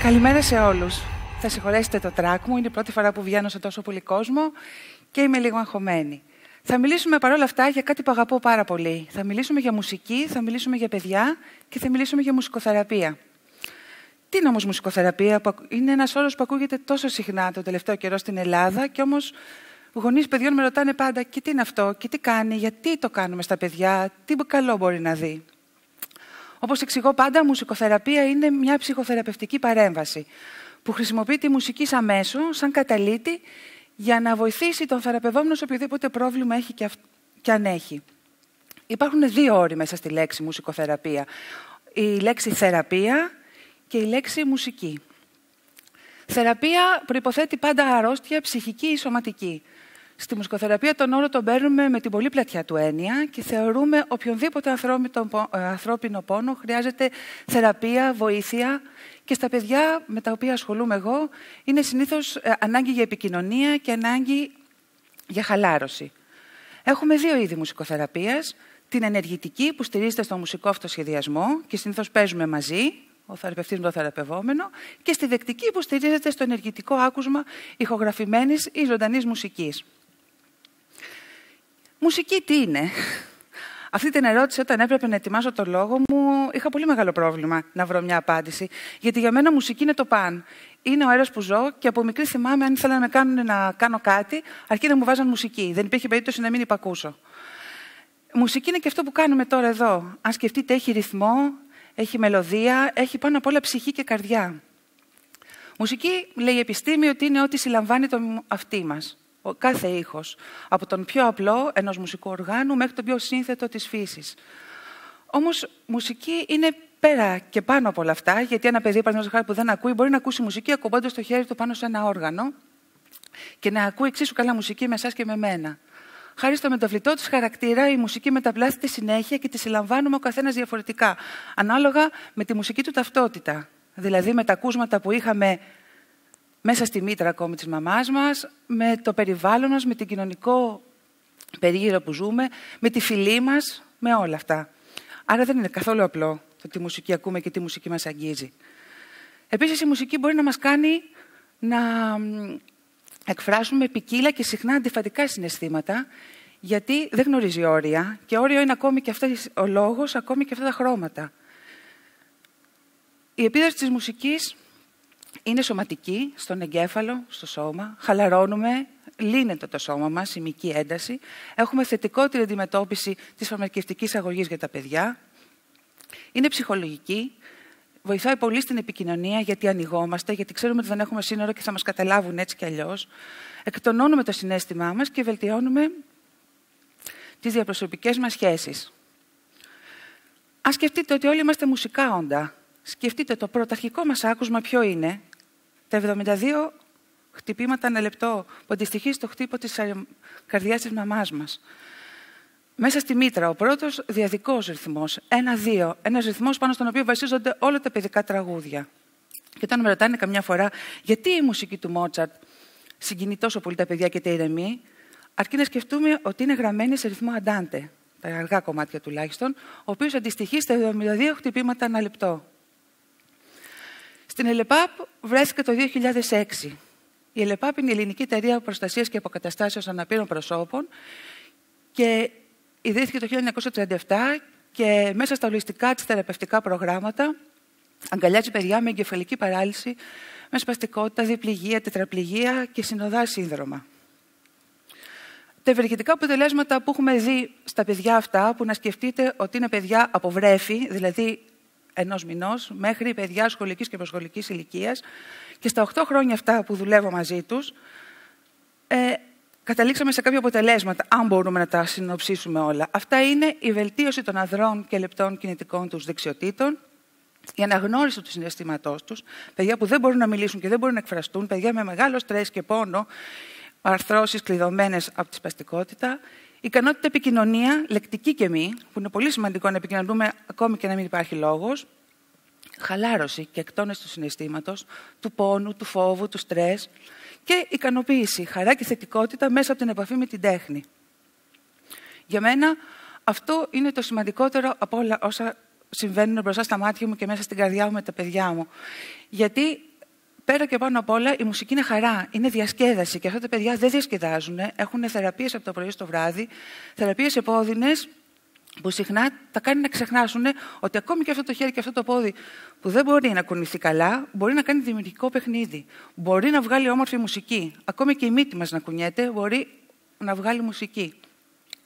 Καλημέρα σε όλους. Θα συγχωρέσετε το τράκ μου, είναι η πρώτη φορά που βγαίνω σε τόσο πολύ κόσμο και είμαι λίγο αγχωμένη. Θα μιλήσουμε παρόλα αυτά για κάτι που αγαπώ πάρα πολύ. Θα μιλήσουμε για μουσική, θα μιλήσουμε για παιδιά και θα μιλήσουμε για μουσικοθεραπεία. Τι είναι όμως μουσικοθεραπεία? Είναι ένας όρος που ακούγεται τόσο συχνά το τελευταίο καιρό στην Ελλάδα και όμως γονείς παιδιών με ρωτάνε πάντα και τι είναι αυτό και τι κάνει, γιατί το κάνουμε στα παιδιά, τι καλό μπορεί να δει. Όπως εξηγώ πάντα, μουσικοθεραπεία είναι μια ψυχοθεραπευτική παρέμβαση που χρησιμοποιεί τη μουσική σαν μέσο, σαν καταλύτη, για να βοηθήσει τον θεραπευόμενο σε οποιοδήποτε πρόβλημα έχει και αν έχει. Υπάρχουν δύο όροι μέσα στη λέξη μουσικοθεραπεία. Η λέξη θεραπεία και η λέξη μουσική. Θεραπεία προϋποθέτει πάντα αρρώστια ψυχική ή σωματική. Στη μουσικοθεραπεία τον όρο τον παίρνουμε με την πολύ πλατιά του έννοια και θεωρούμε οποιονδήποτε ανθρώπινο πόνο χρειάζεται θεραπεία, βοήθεια και στα παιδιά με τα οποία ασχολούμαι εγώ είναι συνήθως ανάγκη για επικοινωνία και ανάγκη για χαλάρωση. Έχουμε δύο είδη μουσικοθεραπείας. Την ενεργητική που στηρίζεται στο μουσικό αυτοσχεδιασμό και συνήθως παίζουμε μαζί, ο θεραπευτής με το θεραπευόμενο, και στη δεκτική που στηρίζεται στο ενεργητικό άκουσμα ηχογραφημένης ή ζωντανής μουσικής. Μουσική τι είναι? Αυτή την ερώτηση όταν έπρεπε να ετοιμάσω το λόγο μου είχα πολύ μεγάλο πρόβλημα να βρω μια απάντηση. Γιατί για μένα μουσική είναι το παν. Είναι ο αέρας που ζω και από μικρή θυμάμαι αν ήθελα να με κάνουν να κάνω κάτι αρκεί να μου βάζαν μουσική. Δεν υπήρχε περίπτωση να μην υπακούσω. Μουσική είναι και αυτό που κάνουμε τώρα εδώ. Αν σκεφτείτε έχει ρυθμό, έχει μελωδία, έχει πάνω απ' όλα ψυχή και καρδιά. Μουσική λέει η επιστήμη ότι είναι ό,τι συλλαμβάνει το αυτί μας. Ο κάθε ήχος, από τον πιο απλό ενός μουσικού οργάνου μέχρι τον πιο σύνθετο της φύσης. Όμως, μουσική είναι πέρα και πάνω από όλα αυτά, γιατί ένα παιδί που δεν ακούει μπορεί να ακούσει μουσική ακουμπώντας το χέρι του πάνω σε ένα όργανο και να ακούει εξίσου καλά μουσική με εσάς και με μένα. Χάρη στο μεταβλητό της χαρακτήρα, η μουσική μεταπλάθεται συνέχεια και τη συλλαμβάνουμε ο καθένας διαφορετικά, ανάλογα με τη μουσική του ταυτότητα. Δηλαδή με τα ακούσματα που είχαμε μέσα στη μήτρα ακόμη της μαμάς μας, με το περιβάλλον μας, με την κοινωνικό περίγυρο που ζούμε, με τη φυλή μας, με όλα αυτά. Άρα δεν είναι καθόλου απλό το τι μουσική ακούμε και τι μουσική μας αγγίζει. Επίσης η μουσική μπορεί να μας κάνει να εκφράσουμε ποικίλα και συχνά αντιφατικά συναισθήματα, γιατί δεν γνωρίζει όρια και όριο είναι ακόμη και ο λόγος, ακόμη και αυτά τα χρώματα. Η επίδραση της μουσικής είναι σωματική, στον εγκέφαλο, στο σώμα. Χαλαρώνουμε, λύνεται το σώμα μας, η μυϊκή ένταση. Έχουμε θετικότερη αντιμετώπιση της φαρμακευτικής αγωγής για τα παιδιά. Είναι ψυχολογική. Βοηθάει πολύ στην επικοινωνία, γιατί ανοιγόμαστε, γιατί ξέρουμε ότι δεν έχουμε σύνορα και θα μας καταλάβουν έτσι κι αλλιώς. Εκτονώνουμε το συναίσθημά μας και βελτιώνουμε τις διαπροσωπικές μας σχέσεις. Αν σκεφτείτε ότι όλοι είμαστε μουσικά όντα, σκεφτείτε το πρωταρχικό μας άκουσμα ποιο είναι? Τα 72 χτυπήματα ανά λεπτό που αντιστοιχεί στο χτύπο της καρδιάς της μαμάς μας. Μέσα στη μήτρα, ο πρώτος διαδικός ρυθμός, 1-2, ένας ρυθμός πάνω στον οποίο βασίζονται όλα τα παιδικά τραγούδια. Και όταν με ρωτάνε καμιά φορά γιατί η μουσική του Μότσαρτ συγκινεί τόσο πολύ τα παιδιά και τα ηρεμεί, αρκεί να σκεφτούμε ότι είναι γραμμένη σε ρυθμό αντάντε, τα αργά κομμάτια τουλάχιστον, ο οποίος αντιστοιχεί στα 72 χτυπήματα ανά λεπτό. Στην ΕΛΕΠΑΠ βρέθηκε το 2006. Η ΕΛΕΠΑΠ είναι η Ελληνική Εταιρεία Προστασίας και Αποκαταστάσεως Αναπήρων Προσώπων και ιδρύθηκε το 1937 και μέσα στα ολιστικά της θεραπευτικά προγράμματα αγκαλιάζει παιδιά με εγκεφαλική παράλυση, με σπαστικότητα, διπληγία, τετραπληγία και συνοδά σύνδρομα. Τα ευεργετικά αποτελέσματα που έχουμε δει στα παιδιά αυτά, που να σκεφτείτε ότι είναι παιδιά από βρέφη, δηλαδή 1 μηνός, μέχρι παιδιά σχολικής και προσχολικής ηλικίας, και στα 8 χρόνια αυτά που δουλεύω μαζί τους, καταλήξαμε σε κάποια αποτελέσματα, αν μπορούμε να τα συνοψίσουμε όλα. Αυτά είναι η βελτίωση των αδρών και λεπτών κινητικών τους δεξιοτήτων, η αναγνώριση του συναισθήματός τους, παιδιά που δεν μπορούν να μιλήσουν και δεν μπορούν να εκφραστούν, παιδιά με μεγάλο στρες και πόνο, αρθρώσεις κλειδωμένες από τη σπαστικότητα, ικανότητα επικοινωνία, λεκτική και μη, που είναι πολύ σημαντικό να επικοινωνούμε ακόμη και να μην υπάρχει λόγος, χαλάρωση και εκτόνωση του συναισθήματος, του πόνου, του φόβου, του στρες και ικανοποίηση, χαρά και θετικότητα μέσα από την επαφή με την τέχνη. Για μένα αυτό είναι το σημαντικότερο από όλα όσα συμβαίνουν μπροστά στα μάτια μου και μέσα στην καρδιά μου με τα παιδιά μου. Γιατί πέρα και πάνω απ' όλα η μουσική είναι χαρά, είναι διασκέδαση και αυτά τα παιδιά δεν διασκεδάζουν, έχουν θεραπείες από το πρωί στο βράδυ, θεραπείες επώδυνες που συχνά τα κάνει να ξεχνάσουν ότι ακόμη και αυτό το χέρι και αυτό το πόδι που δεν μπορεί να κουνηθεί καλά, μπορεί να κάνει δημιουργικό παιχνίδι. Μπορεί να βγάλει όμορφη μουσική. Ακόμη και η μύτη μας να κουνιέται μπορεί να βγάλει μουσική.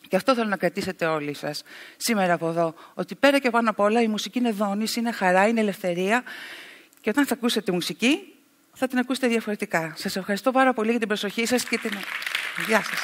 Και αυτό θέλω να κρατήσετε όλοι σας σήμερα από εδώ. Ότι πέρα και πάνω απ' όλα η μουσική είναι δόνηση, είναι χαρά, είναι ελευθερία. Και όταν θα ακούσετε μουσική, θα την ακούσετε διαφορετικά. Σας ευχαριστώ πάρα πολύ για την προσοχή σας και την... Γεια σας.